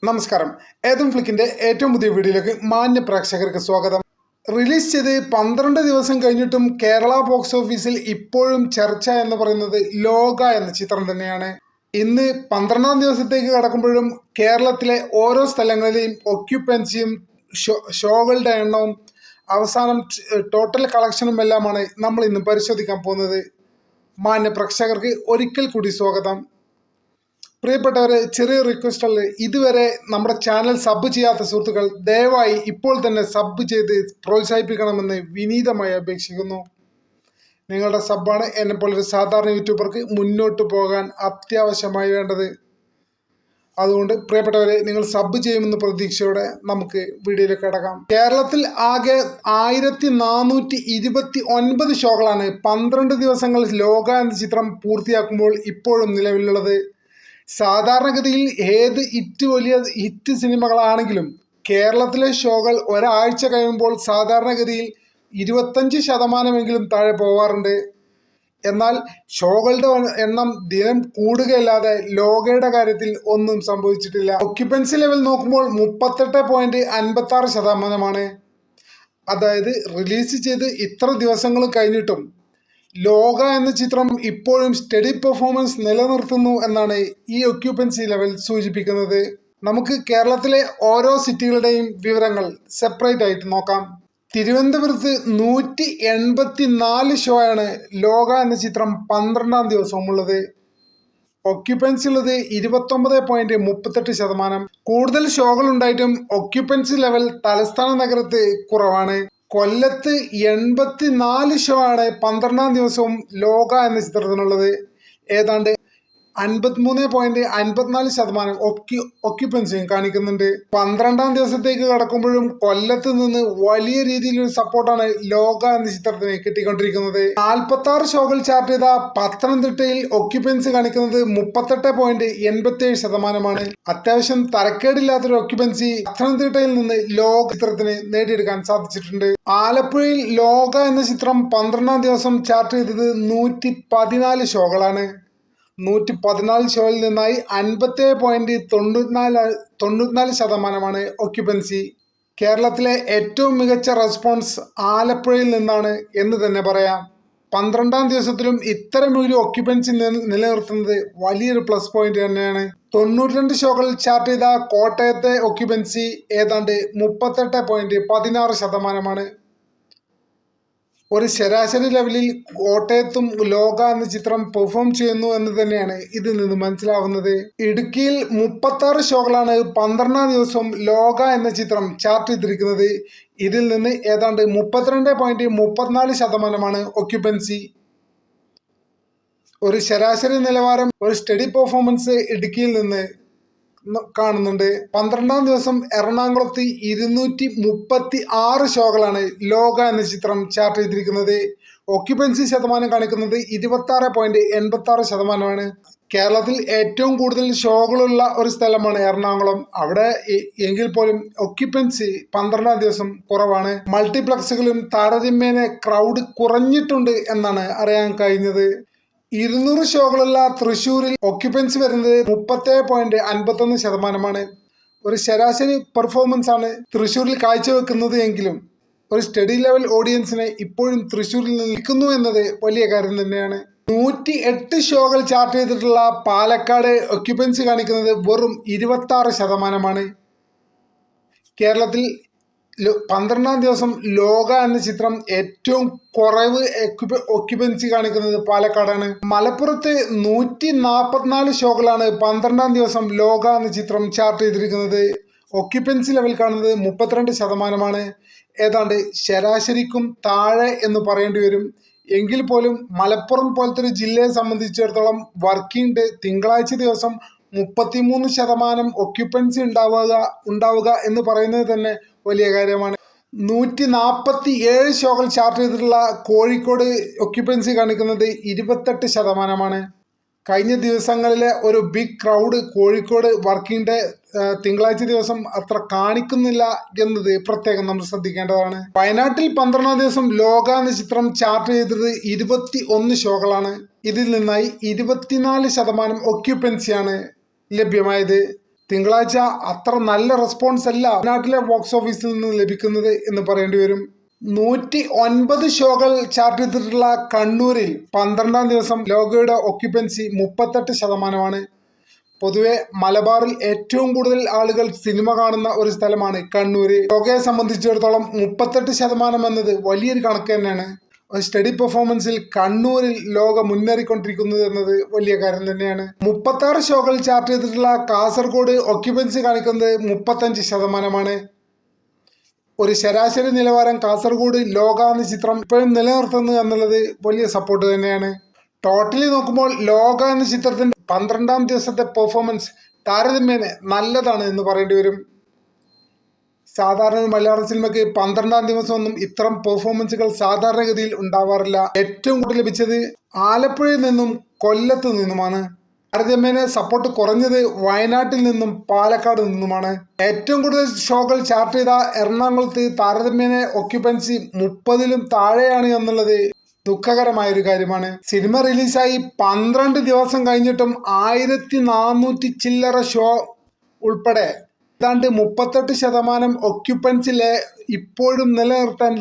നമസ്കാരം. ഏതും ഫ്ലിക്കിന്റെ ഏറ്റവും പുതിയ വീഡിയോയിലേക്ക് മാന്യ പ്രേക്ഷകർക്ക് സ്വാഗതം. റിലീസ് ചെയ്ത് 12 ദിവസം കഴിഞ്ഞിട്ടും കേരള ബോക്സ് ഓഫീസിൽ ഇപ്പോഴും ചർച്ച എന്ന് പറയുന്നത് ലോക എന്ന ചിത്രം തന്നെയാണ്. ഇന്ന് 12ാം ദിവസത്തേക്ക് കടക്കുമ്പോഴും കേരളത്തിലെ ഓരോ സ്ഥലങ്ങളിലെയും ഒക്യുപ്പൻസിയും ഷോകളുടെ എണ്ണവും അവസാനം ടോട്ടൽ കളക്ഷനും എല്ലാമാണ് നമ്മൾ ഇന്ന് പരിശോധിക്കാൻ പോകുന്നത്. മാന്യ പ്രേക്ഷകർക്ക് ഒരിക്കൽ കൂടി സ്വാഗതം. പ്രിയപ്പെട്ടവരെ, ചെറിയ റിക്വസ്റ്റ് ഉള്ളത്, ഇതുവരെ നമ്മുടെ ചാനൽ സബ് ചെയ്യാത്ത സുഹൃത്തുക്കൾ ദയവായി ഇപ്പോൾ തന്നെ സബ് ചെയ്ത് പ്രോത്സാഹിപ്പിക്കണമെന്ന് വിനീതമായി അപേക്ഷിക്കുന്നു. നിങ്ങളുടെ സബ്ബാണ് എന്നെപ്പോലൊരു സാധാരണ യൂട്യൂബർക്ക് മുന്നോട്ട് പോകാൻ അത്യാവശ്യമായി വേണ്ടത്. അതുകൊണ്ട് പ്രിയപ്പെട്ടവരെ, നിങ്ങൾ സബ് ചെയ്യുമെന്ന പ്രതീക്ഷയോടെ നമുക്ക് വീഡിയോയിലേക്ക് കടക്കാം. കേരളത്തിൽ ആകെ 1429 ഷോകളാണ് 12 ദിവസങ്ങൾ ലോക എന്ന ചിത്രം പൂർത്തിയാക്കുമ്പോൾ ഇപ്പോഴും നിലവിലുള്ളത്. സാധാരണഗതിയിൽ ഏത് വലിയ ഹിറ്റ് സിനിമകളാണെങ്കിലും കേരളത്തിലെ ഷോകൾ ഒരാഴ്ച കഴിയുമ്പോൾ സാധാരണഗതിയിൽ 25% താഴെ പോവാറുണ്ട്. എന്നാൽ ഷോകളുടെ എണ്ണം ദിനം കൂടുകയല്ലാതെ ലോകയുടെ കാര്യത്തിൽ ഒന്നും സംഭവിച്ചിട്ടില്ല. ഒക്യുപ്പൻസി ലെവൽ നോക്കുമ്പോൾ 38.56%. അതായത് റിലീസ് ചെയ്ത് ഇത്ര ദിവസങ്ങൾ കഴിഞ്ഞിട്ടും ലോക എന്ന ചിത്രം ഇപ്പോഴും സ്റ്റഡി പെർഫോമൻസ് നിലനിർത്തുന്നു എന്നാണ് ഈ ഒക്യുപ്പൻസി ലെവൽ സൂചിപ്പിക്കുന്നത്. നമുക്ക് കേരളത്തിലെ ഓരോ സിറ്റികളുടെയും വിവരങ്ങൾ സെപ്പറേറ്റ് ആയിട്ട് നോക്കാം. തിരുവനന്തപുരത്ത് 184 ഷോയാണ് ലോക എന്ന ചിത്രം 12ാം ദിവസവും ഉള്ളത്. ഒക്യുപ്പൻസി ഉള്ളത് 29.38%. കൂടുതൽ ഷോകൾ ഉണ്ടായിട്ടും ഒക്യുപ്പൻസി ലെവൽ തലസ്ഥാന നഗരത്ത് കുറവാണ്. കൊല്ലത്ത് 84 ഷോ ആണ് 12ാം ദിവസവും ലോക എന്ന ചിത്രത്തിനുള്ളത്. ഏതാണ്ട് 53.54% ഒക്യുപ്പൻസിയും കാണിക്കുന്നുണ്ട്. 12ാം ദിവസത്തേക്ക് കടക്കുമ്പോഴും കൊല്ലത്ത് നിന്ന് വലിയ രീതിയിലൊരു സപ്പോർട്ടാണ് ലോക എന്ന ചിത്രത്തിന് കിട്ടിക്കൊണ്ടിരിക്കുന്നത്. 46 ഷോകൾ ചാർട്ട് ചെയ്ത പത്തനംതിട്ടയിൽ ഒക്യുപ്പൻസി കാണിക്കുന്നത് 38.87%. അത്യാവശ്യം തരക്കേടില്ലാത്തൊരു ഒക്യുപ്പൻസി പത്തനംതിട്ടയിൽ നിന്ന് ലോക ചിത്രത്തിന് നേടിയെടുക്കാൻ സാധിച്ചിട്ടുണ്ട്. ആലപ്പുഴയിൽ ലോക എന്ന ചിത്രം 12ാം ദിവസം ചാർട്ട് ചെയ്തത് 114 ഷോകളാണ്. 114 ഷോയിൽ നിന്നായി 50.94% ഒക്യുപ്പൻസി. കേരളത്തിലെ ഏറ്റവും മികച്ച റെസ്പോൺസ് ആലപ്പുഴയിൽ നിന്നാണ് എന്ന് തന്നെ പറയാം. 12ാം ദിവസത്തിലും ഇത്തരമൊരു ഒക്യുപ്പൻസി നിലനിർത്തുന്നത് വലിയൊരു പ്ലസ് പോയിന്റ് തന്നെയാണ്. 92 ഷോകളിൽ ചാർട്ട് ചെയ്ത കോട്ടയത്തെ ഒക്യുപ്പൻസി ഏതാണ്ട് 38.16%. ഒരു ശരാശരി ലെവലിൽ കോട്ടയത്തും ലോക എന്ന ചിത്രം പെർഫോം ചെയ്യുന്നു എന്ന് തന്നെയാണ് ഇതിൽ നിന്ന് മനസ്സിലാവുന്നത്. ഇടുക്കിയിൽ 36 ഷോകളാണ് 12ാം ദിവസം ലോക എന്ന ചിത്രം ചാർട്ട് ചെയ്തിരിക്കുന്നത്. ഇതിൽ നിന്ന് ഏതാണ്ട് 32.34% ഒക്യുപ്പൻസി. ഒരു ശരാശരി നിലവാരം, ഒരു സ്റ്റഡി പെർഫോമൻസ് ഇടുക്കിയിൽ നിന്ന് കാണുന്നുണ്ട്. 12ാം ദിവസം എറണാകുളത്ത് 236 ഷോകളാണ് ലോക എന്ന ചിത്രം ചാർട്ട് ചെയ്തിരിക്കുന്നത്. ഒക്യുപ്പൻസി ശതമാനം കാണിക്കുന്നത് 26.86%. കേരളത്തിൽ ഏറ്റവും കൂടുതൽ ഷോകളുള്ള ഒരു സ്ഥലമാണ് എറണാകുളം. അവിടെ എങ്കിൽ പോലും ഒക്യുപ്പൻസി 12ാം ദിവസം കുറവാണ്. മൾട്ടിപ്ലക്സുകളും താരതമ്യേന ക്രൗഡ് കുറഞ്ഞിട്ടുണ്ട് എന്നാണ് അറിയാൻ കഴിഞ്ഞത്. 200 ഷോകളുള്ള തൃശ്ശൂരിൽ ഒക്യുപ്പൻസി വരുന്നത് 37.51%. ഒരു ശരാശരി പെർഫോമൻസ് ആണ് തൃശ്ശൂരിൽ കാഴ്ചവെക്കുന്നത് എങ്കിലും ഒരു സ്റ്റഡി ലെവൽ ഓഡിയൻസിനെ ഇപ്പോഴും തൃശ്ശൂരിൽ നിൽക്കുന്നു എന്നത് വലിയ കാര്യം തന്നെയാണ്. 108 ഷോകൾ ചാർട്ട് ചെയ്തിട്ടുള്ള പാലക്കാട് ഒക്യുപ്പൻസി കാണിക്കുന്നത് വെറും 26%. കേരളത്തിൽ 12ാം ദിവസം ലോക എന്ന ചിത്രം ഏറ്റവും കുറവ് ഒക്യുപ്പൻസി കാണിക്കുന്നത് പാലക്കാടാണ്. മലപ്പുറത്ത് 144 ഷോകളാണ് 12ാം ദിവസം ലോക എന്ന ചിത്രം ചാർട്ട് ചെയ്തിരിക്കുന്നത്. ഒക്യുപ്പൻസി ലെവൽ കാണുന്നത് 32%. ഏതാണ്ട് ശരാശരിക്കും താഴെ എന്ന് പറയേണ്ടി വരും. എങ്കിൽ പോലും മലപ്പുറം പോലത്തെ ഒരു ജില്ലയെ സംബന്ധിച്ചിടത്തോളം വർക്കിംഗ് ഡേ തിങ്കളാഴ്ച ദിവസം 33% ഒക്യുപ്പൻസി ഉണ്ടാവുക എന്ന് പറയുന്നത് തന്നെ വലിയ കാര്യമാണ്. 147 ഷോകൾ ചാർട്ട് ചെയ്തിട്ടുള്ള കോഴിക്കോട് ഒക്യുപ്പൻസി കാണിക്കുന്നത് 28%. കഴിഞ്ഞ ദിവസങ്ങളിലെ ഒരു big crowd Kozhikode working day തിങ്കളാഴ്ച ദിവസം അത്ര കാണിക്കുന്നില്ല എന്നത് പ്രത്യേകം നമ്മൾ ശ്രദ്ധിക്കേണ്ടതാണ്. വയനാട്ടിൽ 12ാം ദിവസം ലോക എന്ന ചിത്രം ചാർട്ട് ചെയ്തത് 21 ഷോകളാണ്. ഇതിൽ നിന്നായി 24% ഒക്യുപ്പൻസിയാണ് ലഭ്യമായത്. തിങ്കളാഴ്ച അത്ര നല്ല റെസ്പോൺസ് അല്ല നാട്ടിലെ ബോക്സ് ഓഫീസിൽ നിന്ന് ലഭിക്കുന്നത് എന്ന് പറയേണ്ടി വരും. 109 ഷോകൾ ചാർട്ട് ചെയ്തിട്ടുള്ള കണ്ണൂരിൽ 12ാം ദിവസം ലോഗോയുടെ ഒക്യുപ്പൻസി 38%. പൊതുവെ മലബാറിൽ ഏറ്റവും കൂടുതൽ ആളുകൾ സിനിമ കാണുന്ന ഒരു സ്ഥലമാണ് കണ്ണൂര്. ലോകയെ സംബന്ധിച്ചിടത്തോളം 38% എന്നത് വലിയൊരു കണക്ക് തന്നെയാണ്. സ്റ്റഡി പെർഫോമൻസിൽ കണ്ണൂരിൽ ലോക മുന്നേറിക്കൊണ്ടിരിക്കുന്നത് എന്നത് വലിയ കാര്യം തന്നെയാണ്. 36 ഷോകൾ ചാർട്ട് ചെയ്തിട്ടുള്ള കാസർഗോഡ് ഒക്യുപ്പൻസി കാണിക്കുന്നത് 35%. ഒരു ശരാശരി നിലവാരം കാസർഗോഡ് ലോക എന്ന ചിത്രം ഇപ്പോഴും നിലനിർത്തുന്നു എന്നുള്ളത് വലിയ സപ്പോർട്ട് തന്നെയാണ്. ടോട്ടലി നോക്കുമ്പോൾ ലോക എന്ന ചിത്രത്തിന്റെ 12ാം ദിവസത്തെ പെർഫോമൻസ് താരതമ്യേന നല്ലതാണ് എന്ന് പറയേണ്ടി വരും. സാധാരണ മലയാള സിനിമയ്ക്ക് 12ാം ദിവസമൊന്നും ഇത്തരം പെർഫോമൻസുകൾ സാധാരണഗതിയിൽ ഉണ്ടാവാറില്ല. ഏറ്റവും കൂടുതൽ ലഭിച്ചത് ആലപ്പുഴയിൽ നിന്നും കൊല്ലത്ത് നിന്നുമാണ്. താരതമ്യേന സപ്പോർട്ട് കുറഞ്ഞത് വയനാട്ടിൽ നിന്നും പാലക്കാട് നിന്നുമാണ്. ഏറ്റവും കൂടുതൽ ഷോകൾ ചാർട്ട് ചെയ്ത എറണാകുളത്ത് താരതമ്യേന ഒക്യുപ്പൻസി 30-ലും താഴെയാണ് എന്നുള്ളത് ദുഃഖകരമായ ഒരു കാര്യമാണ്. സിനിമ റിലീസായി 12 ദിവസം കഴിഞ്ഞിട്ടും 1400 ചില്ലറ ഷോ ഉൾപ്പെടെ ഏതാണ്ട് 38% ഒക്യുപ്പൻസിലെ ഇപ്പോഴും നിലനിർത്താൻ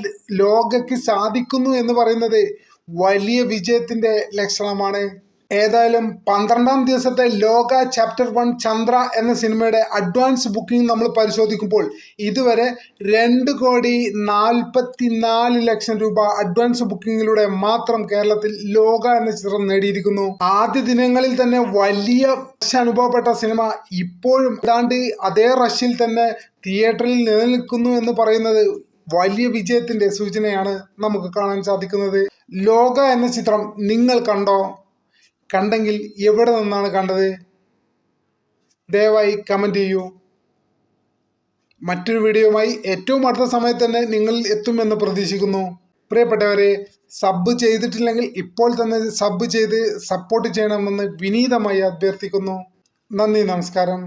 ലോകയ്ക്ക് സാധിക്കുന്നു എന്ന് പറയുന്നത് വലിയ വിജയത്തിന്റെ ലക്ഷണമാണ്. ഏതായാലും 12ാം ദിവസത്തെ ലോക ചാപ്റ്റർ 1 ചന്ദ്ര എന്ന സിനിമയുടെ അഡ്വാൻസ് ബുക്കിംഗ് നമ്മൾ പരിശോധിക്കുമ്പോൾ ഇതുവരെ 2,44,00,000 രൂപ അഡ്വാൻസ് ബുക്കിങ്ങിലൂടെ മാത്രം കേരളത്തിൽ ലോക എന്ന ചിത്രം നേടിയിരിക്കുന്നു. ആദ്യ ദിനങ്ങളിൽ തന്നെ വലിയ റഷ് അനുഭവപ്പെട്ട സിനിമ ഇപ്പോഴും ഏതാണ്ട് അതേ റഷിൽ തന്നെ തിയേറ്ററിൽ നിലനിൽക്കുന്നു എന്ന് പറയുന്നത് വലിയ വിജയത്തിന്റെ സൂചനയാണ് നമുക്ക് കാണാൻ സാധിക്കുന്നത്. ലോക എന്ന ചിത്രം നിങ്ങൾ കണ്ടോ? കണ്ടെങ്കിൽ എവിടെ നിന്നാണ് കണ്ടത്? ദയവായി കമന്റ് ചെയ്യൂ. മറ്റൊരു വീഡിയോയുമായി ഏറ്റവും അടുത്ത സമയത്ത് തന്നെ നിങ്ങൾ എത്തുമെന്ന് പ്രതീക്ഷിക്കുന്നു. പ്രിയപ്പെട്ടവരെ, സബ് ചെയ്തിട്ടില്ലെങ്കിൽ ഇപ്പോൾ തന്നെ സബ് ചെയ്ത് സപ്പോർട്ട് ചെയ്യണമെന്ന് വിനീതമായി അഭ്യർത്ഥിക്കുന്നു. നന്ദി, നമസ്കാരം.